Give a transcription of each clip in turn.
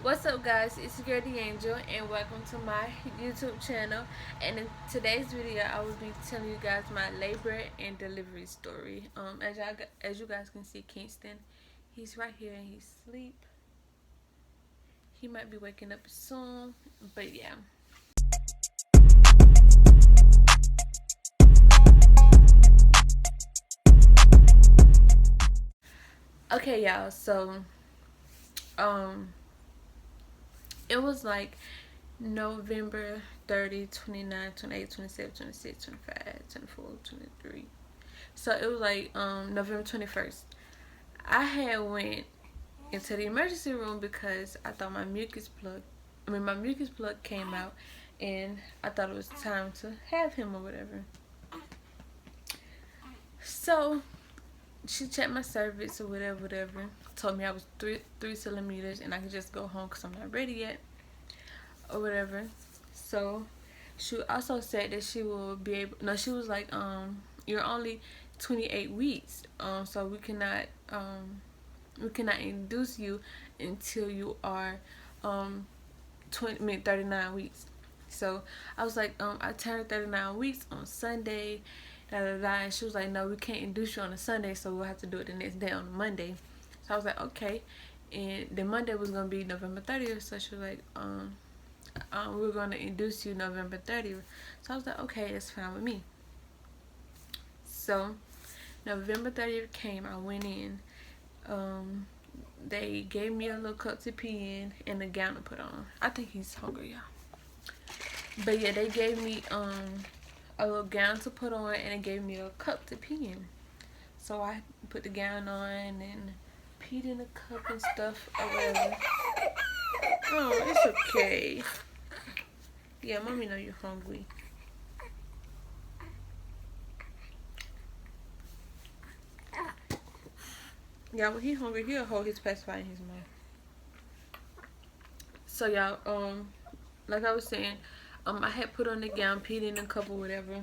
What's up, guys? It's your girl Angel, and welcome to my YouTube channel. And in today's video, I will be telling you guys my labor and delivery story. As you guys can see, Kingston, he's right here and he's asleep. He might be waking up soon, but yeah. Okay, y'all. So, um, it was like November 30, 29, 28, 27, 26, 25, 24, 23. So it was like November 21st. I had went into the emergency room because I thought my mucus plug came out, and I thought it was time to have him or whatever. So she checked my cervix or whatever. Told me I was three centimeters and I could just go home because I'm not ready yet or whatever. So she also said that she will be able. No, she was like, you're only 28 weeks, so we cannot induce you until you are 39 weeks. So I was like, I turned 39 weeks on Sunday, and she was like, no, we can't induce you on a Sunday, so we'll have to do it the next day on Monday. So I was like, okay. And then Monday was gonna be November 30th, so she was like, we're gonna induce you November 30th. So I was like, okay, that's fine with me. So November 30th came, I went in. They gave me a little cup to pee in and a gown to put on. I think he's hungry, y'all. But yeah, they gave me a little gown to put on and they gave me a cup to pee in. So I put the gown on and peed in the cup and stuff or whatever. Oh, it's okay. Yeah, mommy know you're hungry. Yeah, when he's hungry, he'll hold his pacifier in his mouth. So y'all, like I was saying, I had put on the gown, peed in the cup or whatever.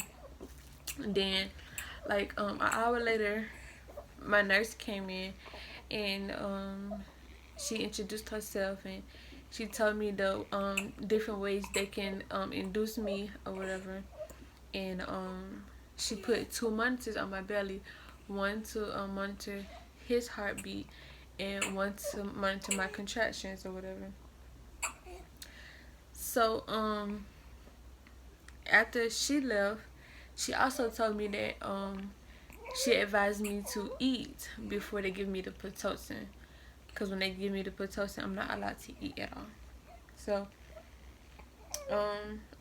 And then, like, an hour later, my nurse came in and she introduced herself and she told me the different ways they can induce me or whatever. And she put two monitors on my belly, one to monitor his heartbeat and one to monitor my contractions or whatever. So after she left, she also told me that she advised me to eat before they give me the Pitocin, because when they give me the Pitocin, I'm not allowed to eat at all. So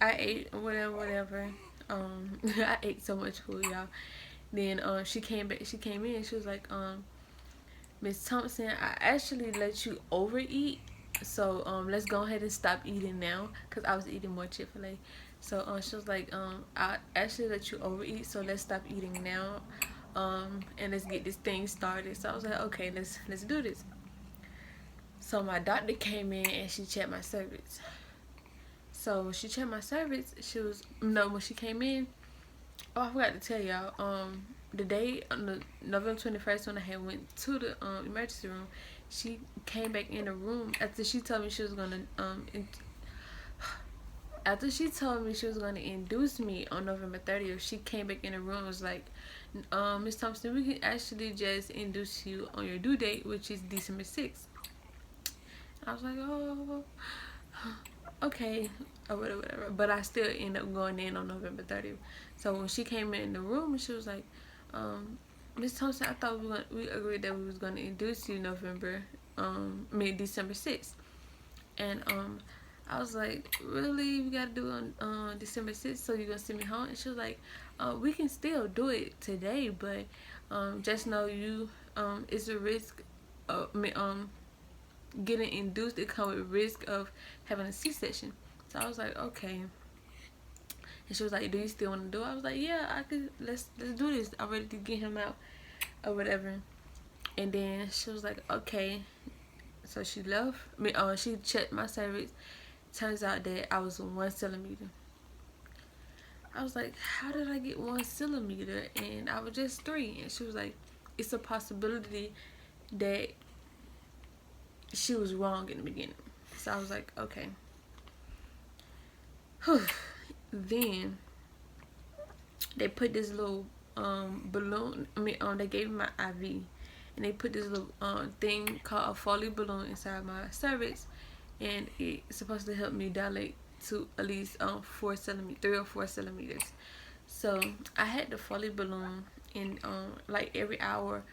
I ate whatever. I ate so much food, y'all. Then she came back. She came in. She was like, Miss Thompson, I actually let you overeat. So let's go ahead and stop eating now, cause I was eating more Chick-fil-A. So she was like, I actually let you overeat. So let's stop eating now, and let's get this thing started. So I was like, okay, let's do this. So my doctor came in and she checked my cervix. So when she checked my cervix, when she came in, oh, I forgot to tell y'all, the day on the November 21st when I had went to the emergency room, she came back in the room after she told me she was gonna after she told me she was gonna induce me on November 30th. She came back in the room and was like, Miss Thompson, we can actually just induce you on your due date, which is December 6th. I was like, oh, okay, or whatever. But I still end up going in on November 30th. So when she came in the room, she was like, Miss Thompson, I thought we agreed that we was gonna induce you December 6th. And I was like, really? We gotta do it on December 6th, so you're gonna send me home? And she was like, we can still do it today, but just know it's a risk of getting induced. It comes with risk of having a C-section. So I was like, okay. And she was like, do you still want to do it? I was like, yeah, I could. Let's do this. I'm ready to get him out or whatever. And then she was like, okay. So she left. She checked my cervix. Turns out that I was 1 centimeter. I was like, how did I get 1 centimeter? And I was just 3. And she was like, it's a possibility that she was wrong in the beginning. So I was like, okay. Then they put this little balloon. They gave me my IV, and they put this little thing called a Foley balloon inside my cervix, and it's supposed to help me dilate to at least 3 or 4 centimeters. So I had the Foley balloon, and like every hour,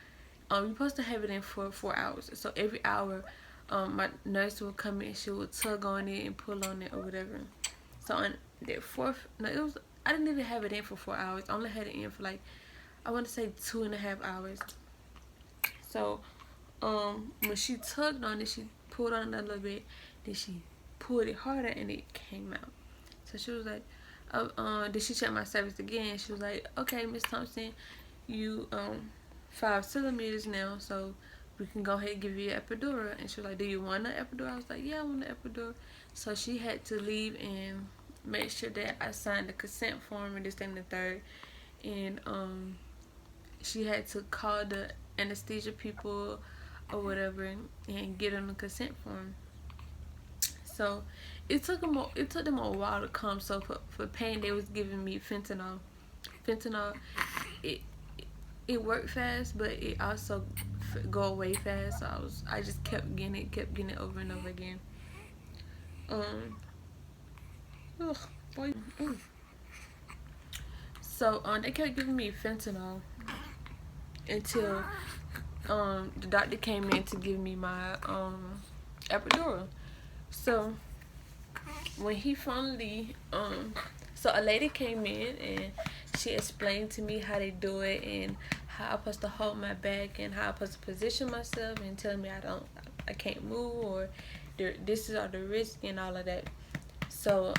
you're supposed to have it in for 4 hours. So every hour, my nurse would come in, she would tug on it and pull on it or whatever. So on the fourth, no, it was, I didn't even have it in for 4 hours. I only had it in for like, I want to say 2.5 hours. So when she tugged on it, she pulled on it a little bit, then she pulled it harder and it came out. So she was like, did she check my cervix again? She was like, okay, Miss Thompson, you 5 centimeters now, so we can go ahead and give you an epidural. And she was like, do you want an epidural? I was like, yeah, I want an epidural. So she had to leave and make sure that I signed the consent form and this thing and the third. And she had to call the anesthesia people or whatever and get on the consent form. So it took them a while to come. So for pain, they was giving me fentanyl. It worked fast, but it also go away fast. So I just kept getting it over and over again. So they kept giving me fentanyl until the doctor came in to give me my epidural. So when he finally so a lady came in and she explained to me how they do it and how I'm supposed to hold my back and how I'm supposed to position myself, and telling me I can't move, or this is all the risk and all of that. So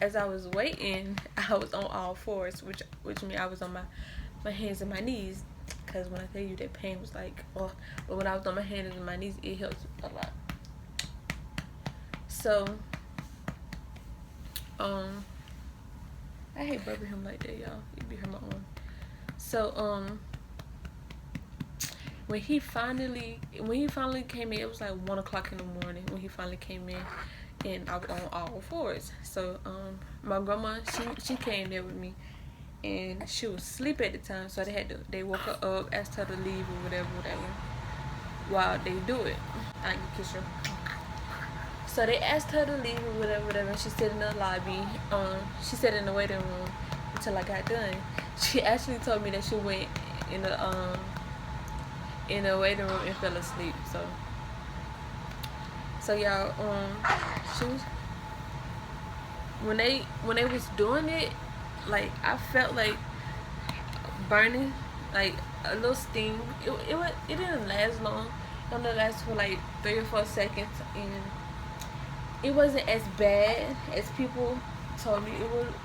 as I was waiting, I was on all fours, which means I was on my hands and my knees, because when I tell you that pain was like, oh, but when I was on my hands and my knees, it helped a lot. So I hate burping him like that, y'all. It be hurt my arm. So when he finally came in, it was like 1 o'clock in the morning when he finally came in, and I was on all fours. So my grandma, she came there with me, and she was asleep at the time, so they woke her up, asked her to leave or whatever while they do it. I can kiss her. So they asked her to leave or whatever, and she sat in the lobby. She sat in the waiting room until I got done. She actually told me that she went in the waiting room and fell asleep. So y'all, she was, when they was doing it, like I felt like burning, like a little sting. It didn't last long. It only lasted for like 3 or 4 seconds, and it wasn't as bad as people told me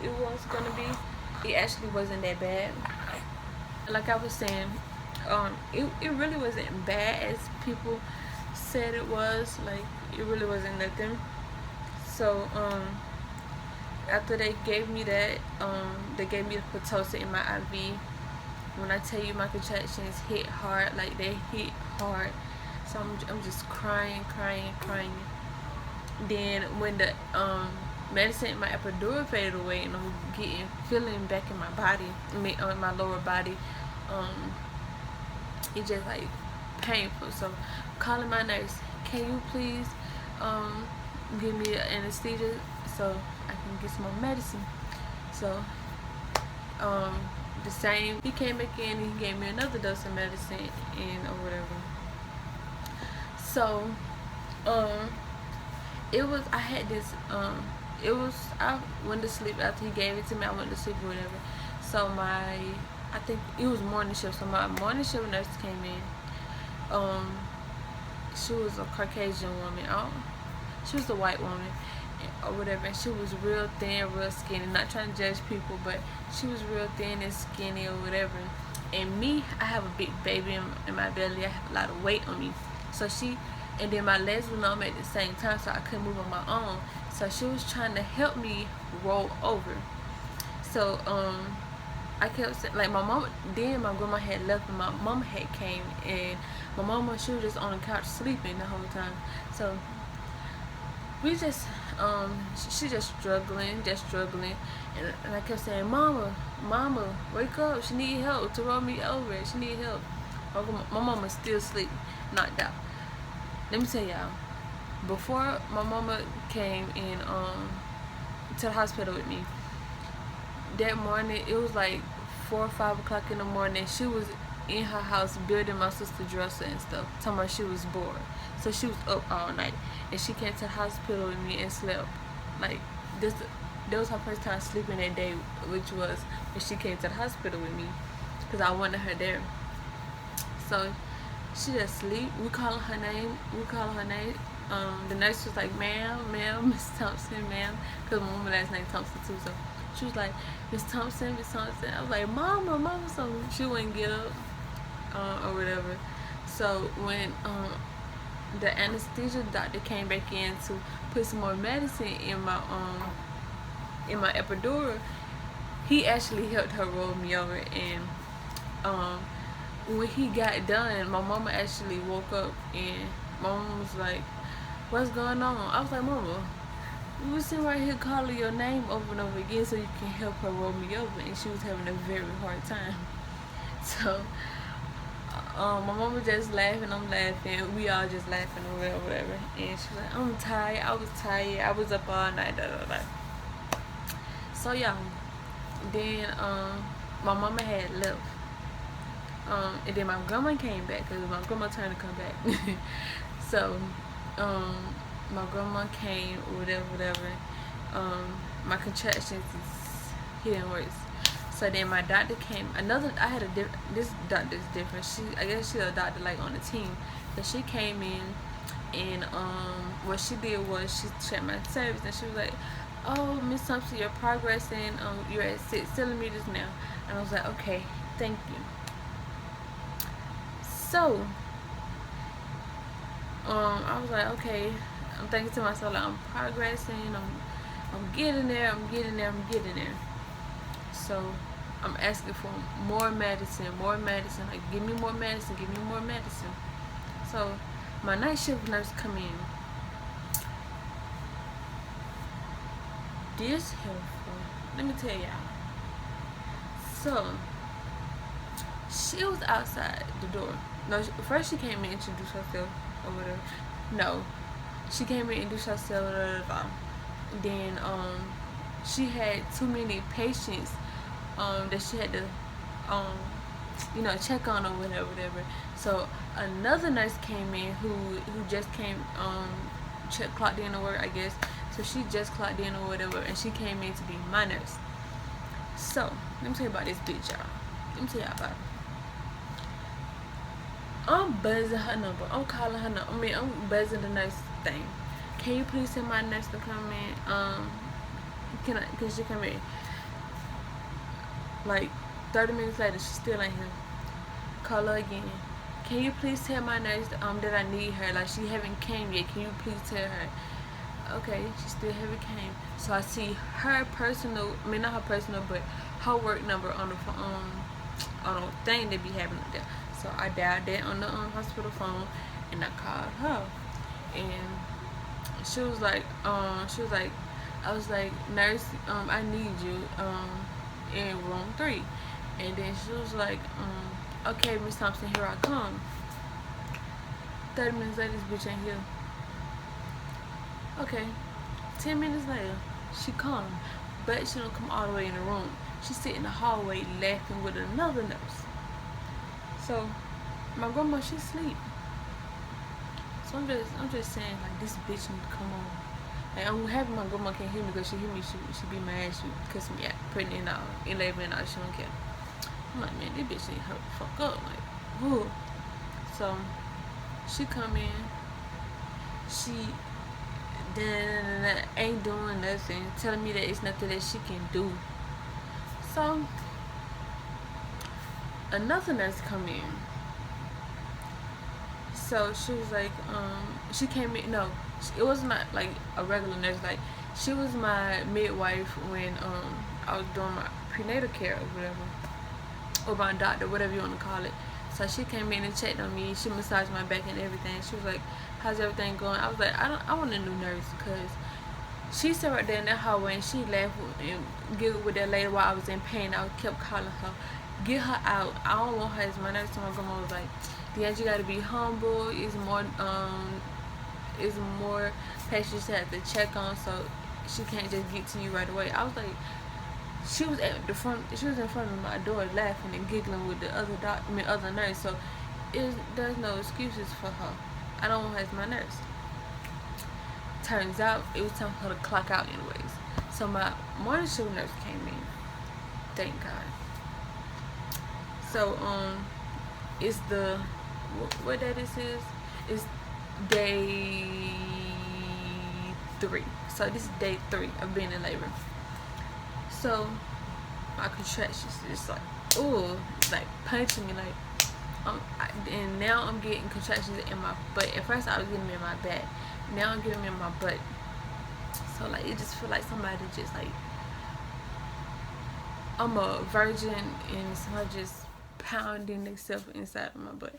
it was gonna be. It actually wasn't that bad. Like I was saying, it really wasn't bad as people said it was. Like it really wasn't nothing. So after they gave me that, they gave me the Pitocin in my IV. When I tell you my contractions hit hard, like they hit hard. So I'm just crying. Then when the medicine, my epidural faded away, and I'm feeling back in my body, on my lower body, it's just like painful. So calling my nurse, can you please give me an anesthesia so I can get some more medicine? So the same, he came back in and he gave me another dose of medicine and or whatever. So I had this, I went to sleep after he gave it to me. I went to sleep or whatever. So I think it was morning shift. So my morning shift nurse came in. She was a Caucasian woman. She was a white woman or whatever. And she was real thin, real skinny. Not trying to judge people, but she was real thin and skinny or whatever. And me, I have a big baby in my belly. I have a lot of weight on me. So and then my legs were numb at the same time, so I couldn't move on my own. So she was trying to help me roll over. So I kept saying, like, my mom, then my grandma had left and my mama had came, and my mama, she was just on the couch sleeping the whole time. So we just she just struggling, and I kept saying, mama, wake up, she need help to roll me over, she need help. My mama still sleep, knocked out. Let me tell y'all, before my mama came in to the hospital with me that morning, it was like 4 or 5 o'clock in the morning. She was in her house building my sister dresser and stuff, talking about she was bored. So she was up all night, and she came to the hospital with me and slept. Like this, that was her first time sleeping that day, which was when she came to the hospital with me, cause I wanted her there. So she just sleep. We calling her name. The nurse was like, ma'am, Miss Thompson, ma'am, cause my mama last name Thompson too. So she was like, Miss Thompson. I was like, mama, so she wouldn't get up or whatever. So when the anesthesia doctor came back in to put some more medicine in my epidural, he actually helped her roll me over. And when he got done, my mama actually woke up, and my mama was like, what's going on? I was like, mama, we were sitting right here calling your name over and over again so you can help her roll me over, and she was having a very hard time. So my mama just laughing, I'm laughing, we all just laughing or whatever. And she was like, I'm tired, I was tired, I was up all night, So yeah, then my mama had left. And then my grandma came back, because my grandma trying to come back. So my grandma came, whatever. My contractions is hitting worse. So then my doctor came. This doctor's different. I guess she's a doctor like on the team. So she came in, and what she did was she checked my cervix, and she was like, oh, Miss Thompson, you're progressing. You're at 6 centimeters now. And I was like, okay, thank you. So I was like, okay. I'm thinking to myself, like, I'm progressing. I'm getting there. So I'm asking for more medicine. Like, give me more medicine. So my night shift nurse come in. This helpful. Let me tell y'all. So she was outside the door. No, first she came in and introduced herself or whatever. No, she came in and introduced herself. Then she had too many patients that she had to check on or whatever. So another nurse came in who just came clocked in to work, I guess. So she just clocked in or whatever, and she came in to be my nurse. So let me tell you about this bitch, y'all. Let me tell y'all about it. I'm buzzing her number. I'm calling her number. I'm buzzing the nurse thing. Can you please send my nurse to come in? Can she come in? Like 30 minutes later, she still ain't here. Call her again. Can you please tell my nurse that I need her? Like, she haven't came yet. Can you please tell her? Okay, she still haven't came. So I see her personal, not her personal, but her work number on the phone, on the thing they be having up there. So I dialed that on the hospital phone, and I called her, and she was like, I was like, nurse, I need you in room 3, and then she was like, okay, Miss Thompson, here I come. 30 minutes later, this bitch ain't here. Okay, 10 minutes later, she come, but she don't come all the way in the room. She sit in the hallway laughing with another nurse. So my grandma, she sleep. So I'm just saying, like, this bitch need to come on. Like, I'm happy my grandma can't hear me, because she hear me, she be mad, she cuss me out, pregnant and all, in labor and all, she don't care. I'm like, man, this bitch need her to fuck up, like, whoo. So she come in, she ain't doing nothing, telling me that it's nothing that she can do. So another nurse come in. So she was like, she came in. No, it was not like a regular nurse. Like, she was my midwife when I was doing my prenatal care or whatever, or my doctor, whatever you want to call it. So she came in and checked on me. She massaged my back and everything. She was like, "How's everything going?" I was like, I want a new nurse," because she sat right there in that hallway and she laughed and giggled with that lady while I was in pain. I kept calling her, "Get her out. I don't want her as my nurse." So my grandma was like, "Yeah, you gotta be humble. It's more patients you have to check on, so she can't just get to you right away." I was like, she was at the front. She was in front of my door, laughing and giggling with the other nurse. So there's no excuses for her. I don't want her as my nurse. Turns out it was time for her to clock out anyways. So my morning shift nurse came in. Thank God. So it's the what day this is? It's day 3. So this is day 3 of being in labor. So my contractions is like, ooh, it's like punching me, like, and now I'm getting contractions in my butt. At first I was getting them in my back. Now I'm getting them in my butt. So like it just feel like somebody just like I'm a virgin and somebody just pounding themselves inside of my butt.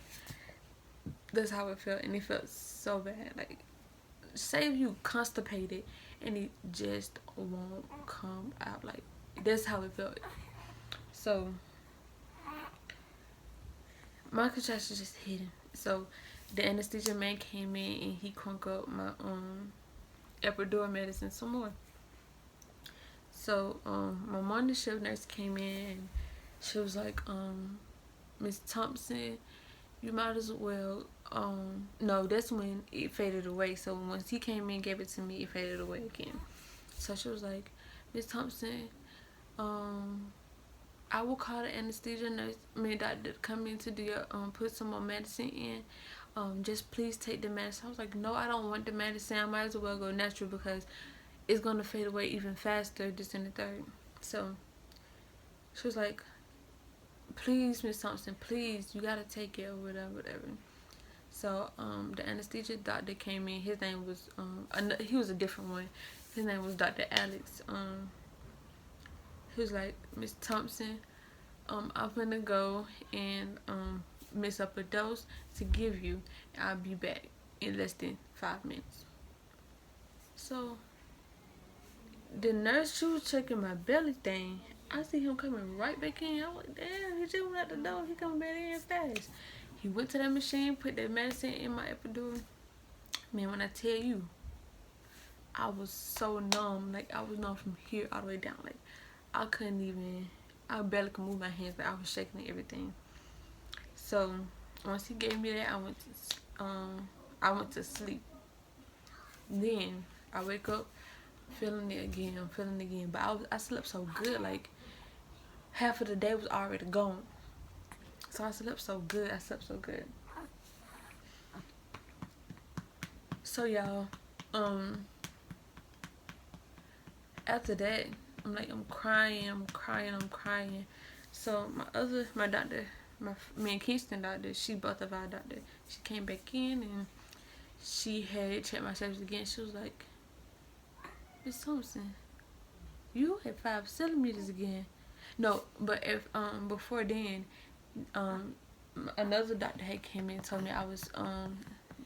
That's how it felt, and it felt so bad. Like, say if you constipated and it just won't come out. Like, that's how it felt. So my contractions just hidden. So the anesthesia man came in and he crunk up my epidural medicine some more. So my morning shift nurse came in and she was like, "Miss Thompson, you might as well," no, that's when it faded away. So once he came in and gave it to me, it faded away again. So she was like, "Miss Thompson, I will call the anesthesia nurse, doctor, to come in to do your, put some more medicine in. Just please take the medicine." I was like, "No, I don't want the medicine. I might as well go natural because it's gonna fade away even faster this and the third." So she was like, "Please, Miss Thompson, please, you gotta take it," or whatever. So the anesthesia doctor came in. His name was he was a different one. His name was Dr. Alex. He was like, "Miss Thompson, I'm gonna go and mix up a dose to give you. I'll be back in less than 5 minutes." So the nurse, she was checking my belly thing. I see him coming right back in. I was like, "Damn, he just went out the door. He coming back in fast." He went to that machine, put that medicine in my epidural. Man, when I tell you, I was so numb. Like, I was numb from here all the way down. Like, I barely could move my hands. Like, I was shaking and everything. So once he gave me that, I went to sleep. Then I wake up feeling it again. But I slept so good. Like, half of the day was already gone. So I slept so good. So y'all, after that, I'm crying. So my doctor, me and Kingston doctor, she both of our doctor, she came back in and she had checked my cervix again. She was like, "Miss Thompson, you had 5 centimeters again." No, but if before then, another doctor had came in and told me I was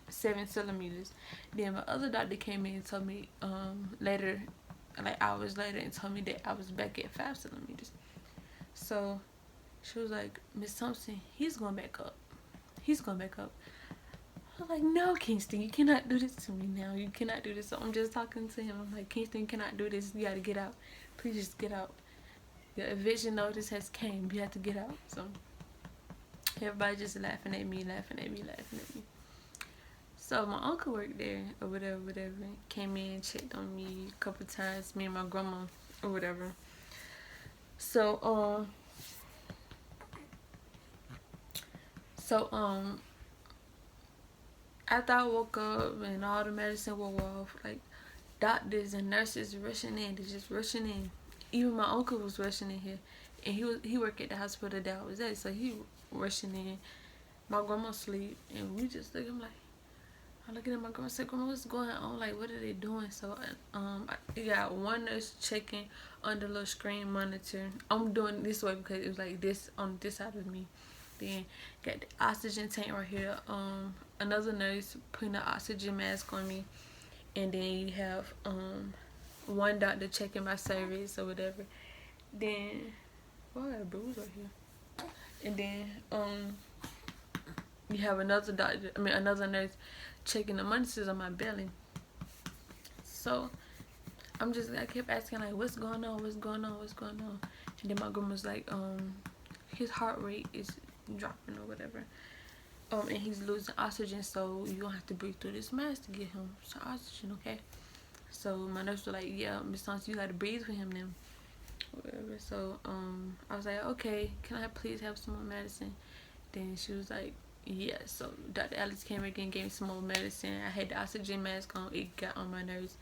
7 centimeters. Then my other doctor came in and told me later, like hours later, and told me that I was back at 5 centimeters. So she was like, "Miss Thompson, he's going back up. I was like, "No, Kingston, you cannot do this to me now. You cannot do this." So I'm just talking to him. I'm like, "Kingston, you cannot do this. You got to get out. Please just get out. Your eviction notice has came. You have to get out." So everybody just laughing at me. So my uncle worked there or whatever. Came in, checked on me a couple times, me and my grandma or whatever. So after I woke up and all the medicine wore off, like doctors and nurses rushing in, they just rushing in. Even my uncle was rushing in here, and he worked at the hospital that I was at, so he rushing in. My grandma sleep, and we just look. I'm looking at my grandma. I said, "Grandma, what's going on? Like, what are they doing?" So I got one nurse checking on the little screen monitor. I'm doing this way because it was like this on this side of me. Then got the oxygen tank right here. Another nurse putting the oxygen mask on me, and then you have one doctor checking my service or whatever. Then I got a bruise right here. And then you have another nurse checking the monitors on my belly. So I kept asking like, what's going on? And then my grandma was like, his heart rate is dropping or whatever. And he's losing oxygen, so you're gonna have to breathe through this mask to get him some oxygen, okay? So my nurse was like, yeah, Miss Thompson, you gotta breathe for him then. Whatever. So I was like, okay, can I please have some more medicine? Then she was like, yeah. So Dr. Alex came again, gave me some more medicine. I had the oxygen mask on. It got on my nerves.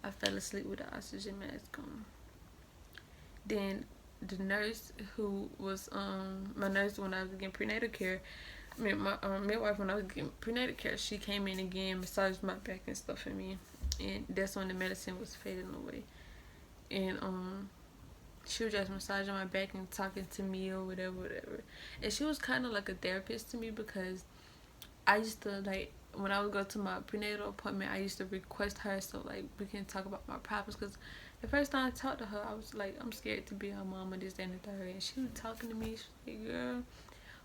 I fell asleep with the oxygen mask on. Then the nurse who was my nurse when I was getting prenatal care, my midwife when I was getting prenatal care, she came in again, massaged my back and stuff for me, and that's when the medicine was fading away. And she was just massaging my back and talking to me or whatever. And she was kind of like a therapist to me, because I used to, like, when I would go to my prenatal appointment, I used to request her so, like, we can talk about my problems. Because the first time I talked to her, I was like, I'm scared to be her mama, this, that, and the third. And she was talking to me. She was like, girl,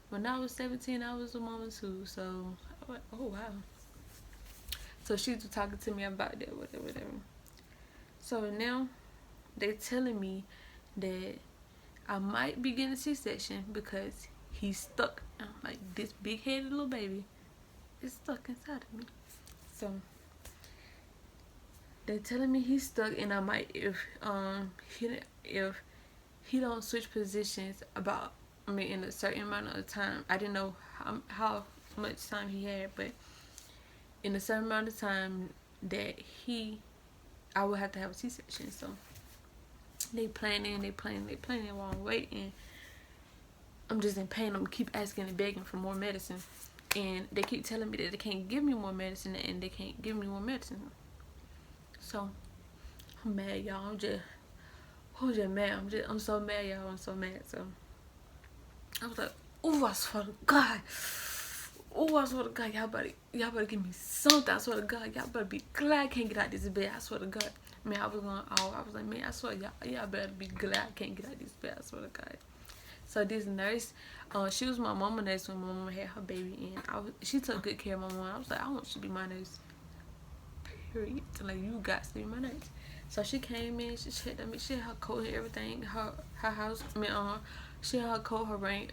when I was 17, I was a mama too. So I was like, oh, wow. So she was talking to me about that, whatever. So now they're telling me that I might be getting a C-section because he's stuck. Like, this big-headed little baby is stuck inside of me. So they're telling me he's stuck, and I might, if he don't switch positions in a certain amount of time. I didn't know how much time he had, but in a certain amount of time that I would have to have a C-section. So they planning while I'm waiting. I'm just in pain. I'm keep asking and begging for more medicine, and they keep telling me that they can't give me more medicine, and they can't give me more medicine. So I'm mad, y'all. I'm just mad. I'm so mad, y'all. I'm so mad. So I was like, oh, I swear to God. Oh, I swear to God, y'all better give me something. I swear to God, y'all better be glad I can't get out this bed. I swear to God. Man, I was like, man, I swear, y'all better be glad I can't get out this bed. I swear to God. So this nurse, she was my mama nurse when my mama had her baby, and she took good care of my mom. I was like, I want you to be my nurse. Period. So, like, you got to be my nurse. So she came in, she checked on me, she had her coat and everything, her house, she had her coat, her rain,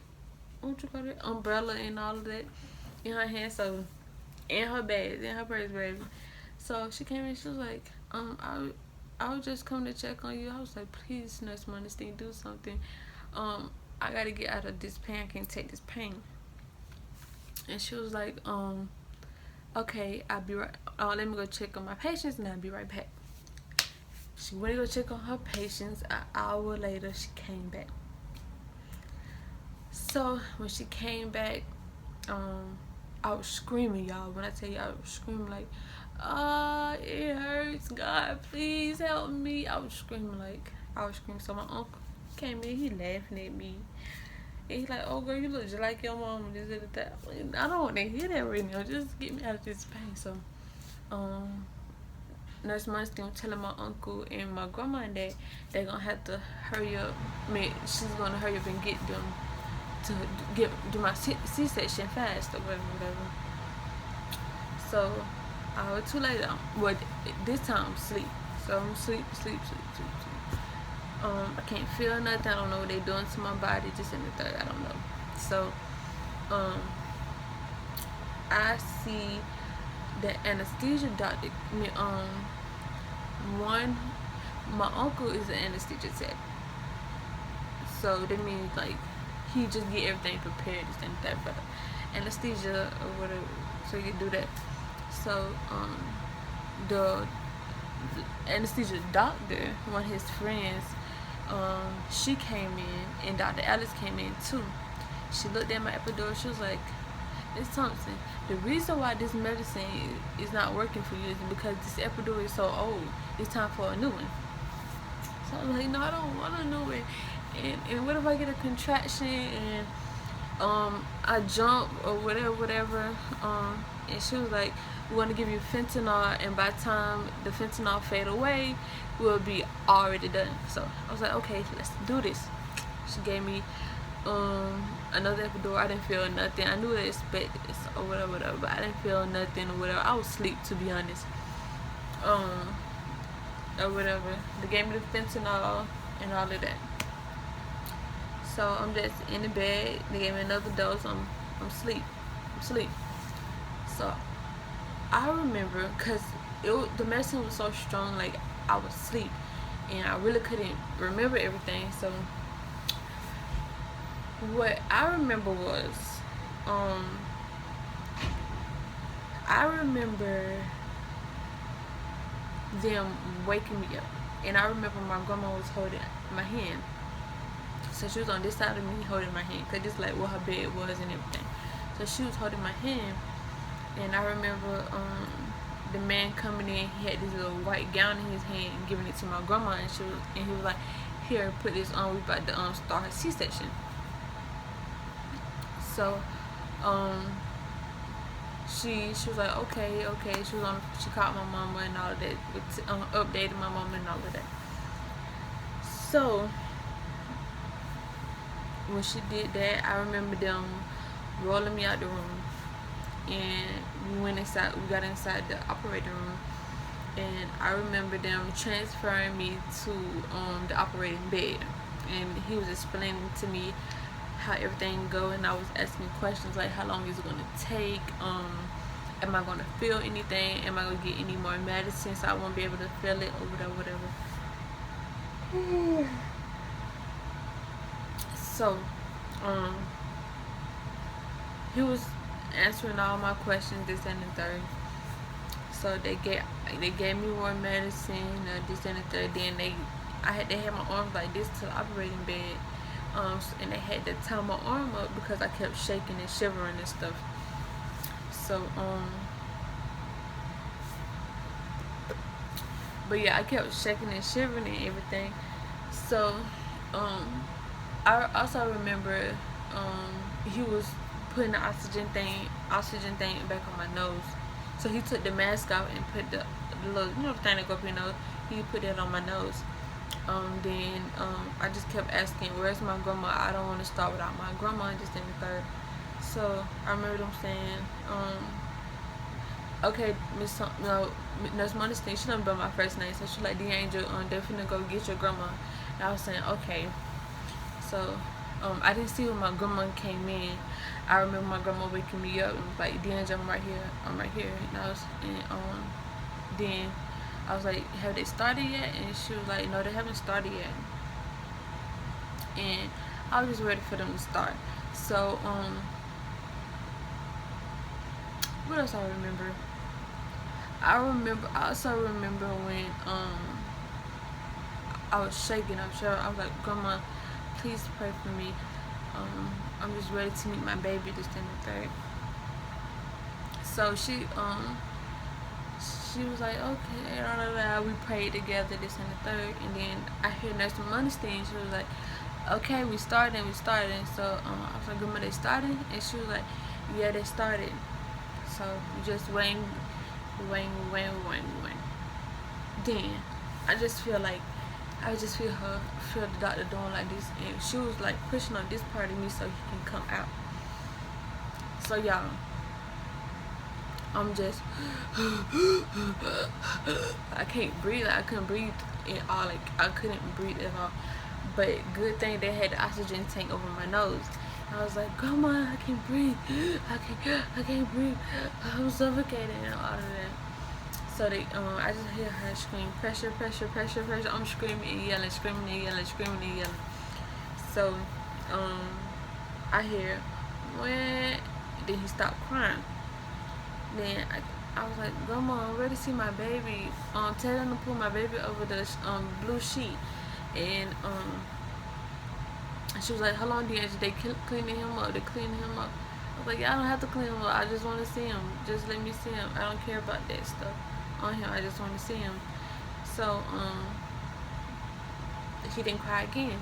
what you call it, umbrella and all of that in her hand, so, and her bags, and her purse, baby. So she came in, she was like, I was just coming to check on you. I was like, please, Nurse Modesty, do something. I gotta get out of this pain. I can't take this pain. And she was like, okay, I'll be right. Let me go check on my patients, and I'll be right back. She went to go check on her patients. An hour later, she came back. So when she came back, I was screaming, y'all. When I tell you, I was screaming like, it hurts. God, please help me. I was screaming. So my uncle came in, he laughing at me. And he's like, oh, girl, you look just like your mom. And this and that. I don't want to hear that right now. Just get me out of this pain. So, Nurse Munstein was telling my uncle and my grandma that they're going to have to hurry up. She's going to hurry up and get them to do my C-section fast or whatever. So I was too late. Well, this time I'm sleep. So I'm sleep. I can't feel nothing. I don't know what they're doing to my body. Just in the third, I don't know. So I see the anesthesia doctor. My uncle is an anesthesia tech. So that means like he just get everything prepared and that for the anesthesia or whatever, so you can do that. So the anesthesia doctor, one of his friends, she came in, and Dr. Alice came in too. She looked at my epidural. She was like, Miss Thompson, the reason why this medicine is not working for you is because this epidural is so old. It's time for a new one. So I was like, no, I don't want a new one. And what if I get a contraction and I jumped or whatever. And she was like, "We want to give you fentanyl, and by the time the fentanyl fade away, we'll be already done." So I was like, "Okay, let's do this." She gave me another epidural. I didn't feel nothing. I knew to expect this or whatever, but I didn't feel nothing or whatever. I was asleep, to be honest. Or whatever. They gave me the fentanyl and all of that. So I'm just in the bed. They gave me another dose. I'm asleep. So I remember, cause the medicine was so strong, like I was asleep, and I really couldn't remember everything. So what I remember was, I remember them waking me up, and I remember my grandma was holding my hand. So she was on this side of me holding my hand, cause just like where her bed was and everything. So she was holding my hand, and I remember the man coming in. He had this little white gown in his hand and giving it to my grandma, and he was like, "Here, put this on. We about to start her C-section." So she was like, okay. She called my mama and all of that, updated my mama and all of that. So when she did that, I remember them rolling me out the room, and we got inside the operating room, and I remember them transferring me to the operating bed, and he was explaining to me how everything go, and I was asking questions like, how long is it gonna take? Am I gonna feel anything? Am I gonna get any more medicine so I won't be able to feel it or whatever. So he was answering all my questions, this and the third. So they gave me more medicine, this and the third. Then they had my arms like this to the operating bed. And they had to tie my arm up because I kept shaking and shivering and stuff. So but yeah, I kept shaking and shivering and everything. So I also remember he was putting the oxygen thing back on my nose. So he took the mask out and put the little, the thing that go up your nose. He put it on my nose. Then I just kept asking, where's my grandma? I don't want to start without my grandma, just in the third. So I remember them saying, okay, Nurse Modesty, she done been my first name, so she like, D'Angel, they're finna go get your grandma. And I was saying, okay. So I didn't see when my grandma came in. I remember my grandma waking me up and was like, D'Angel, I'm right here. And then I was like, have they started yet? And she was like, no, they haven't started yet. And I was just ready for them to start. So what else I remember? I also remember when I was shaking. I was like, Grandma, please pray for me. I'm just ready to meet my baby, this and the third. So she was like, okay, we prayed together, this and the third. And then I hear Nurse Modesty, and she was like, okay, we started. So I was like, Grandma, they started? And she was like, yeah, they started. So we just waiting. Then I just feel the doctor doing like this, and she was like pushing on this part of me so he can come out. So y'all, I'm just I can't breathe. I couldn't breathe at all. Like I couldn't breathe at all. But good thing they had the oxygen tank over my nose. I was like, Grandma, I can't breathe. I can't breathe. I'm suffocating and all of that. So I just hear her scream, pressure. I'm screaming and yelling. So I hear, when then he stopped crying. Then I was like, Grandma, I'm ready to see my baby. Tell them to put my baby over the blue sheet. And she was like, how long they cleaning him up? I was like, yeah, I don't have to clean him up. I just want to see him. Just let me see him. I don't care about that stuff on him. I just want to see him. So he didn't cry again.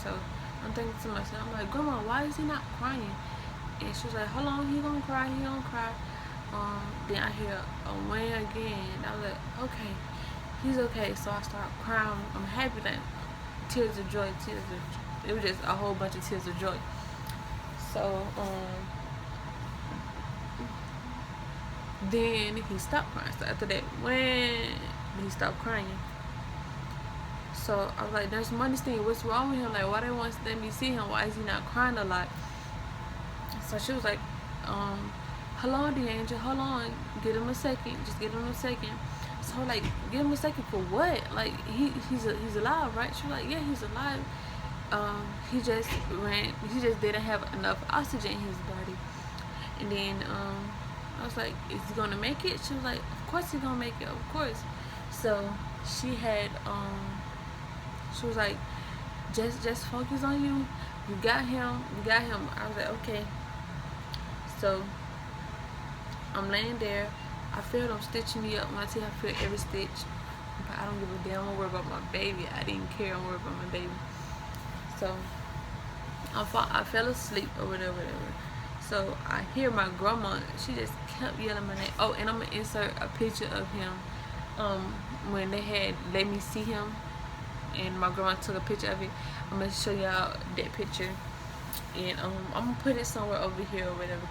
So I'm thinking to myself, I'm like, Grandma, why is he not crying? And she was like, hold on, he gonna cry, he gonna cry. Then I hear a whine again. I was like, okay, he's okay. So I start crying. I'm happy, that tears of joy, it was just a whole bunch of tears of joy. So then he stopped crying. So after that, when he stopped crying, so I was like, there's money thing, what's wrong with him? Like, why they want to let me see him? Why is he not crying a lot? So she was like, hold on, D'Angel, hold on, give him a second, just give him a second. So like, give him a second for what? Like, he's alive, right? She was like, yeah, he's alive. He just didn't have enough oxygen in his body. And then I was like, is he gonna make it? She was like, of course he's gonna make it, of course. So she had she was like, just focus on you. You got him. I was like, okay. So I'm laying there. I feel them stitching me up. When I tell you, I feel every stitch. But I don't give a damn. I'm worried about my baby. I didn't care. I'm worried about my baby. So I fell asleep or whatever. So I hear my grandma. She just kept yelling my name. Oh, and I'm gonna insert a picture of him. When they had let me see him, and my grandma took a picture of it. I'm gonna show y'all that picture, and I'm gonna put it somewhere over here or whatever,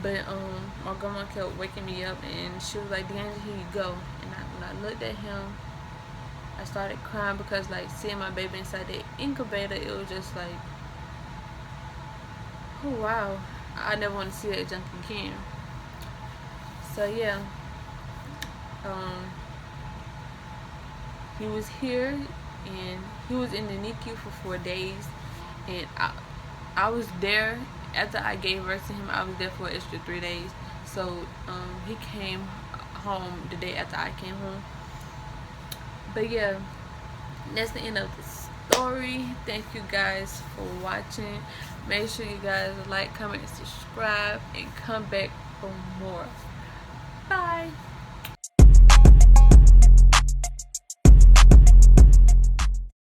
But my grandma kept waking me up, and she was like, "D'Angel, here you go." And when I looked at him, I started crying, because like seeing my baby inside the incubator, it was just like, oh wow, I never want to see that junk again. So yeah, he was here, and he was in the NICU for 4 days, and I was there after I gave birth to him. I was there for an extra 3 days. So he came home the day after I came home. But yeah, that's the end of the story. Thank you guys for watching. Make sure you guys like, comment, subscribe, and come back for more. Bye.